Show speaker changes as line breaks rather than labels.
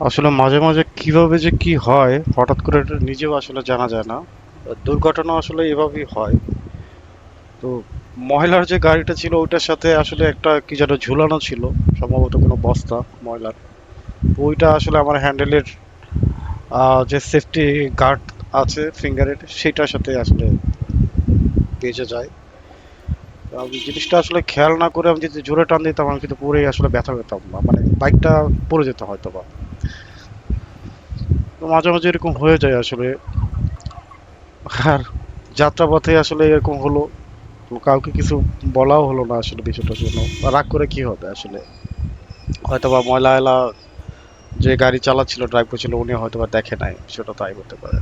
আসলে মাঝে মাঝে কিভাবে যে কি হয় হঠাৎ করে এটা নিজেও আসলে জানা যায় না। দুর্ঘটনা আসলে এভাবেই হয়। তো ময়লার যে গাড়িটা ছিল ওইটার সাথে আসলে একটা কি যেন ঝুলানো ছিল, সম্ভবত কোনো বস্তা ময়লার। তো ওইটা আসলে আমার হ্যান্ডেলের যে সেফটি গার্ড আছে ফিঙ্গারের সেটার সাথে আসলে বেঁচে যায়। তো আমি জিনিসটা আসলে খেয়াল না করে আমি যদি জোরে টান দিতাম আমি কিন্তু পুরোই আসলে ব্যথা পেতাম না, মানে বাইকটা পড়ে যেত হয়তো বা। তো মাঝে মাঝে এরকম হয়ে যায় আসলে। আর যাত্রাপথে আসলে এরকম হলো, তো কাউকে কিছু বলাও হলো না আসলে বিষয়টার জন্য। রাগ করে কি হবে আসলে, হয়তোবা ময়লা এলা যে গাড়ি চালাচ্ছিল ড্রাইভ করছিল উনি হয়তোবা দেখে নাই, সেটা তাই হতে পারে।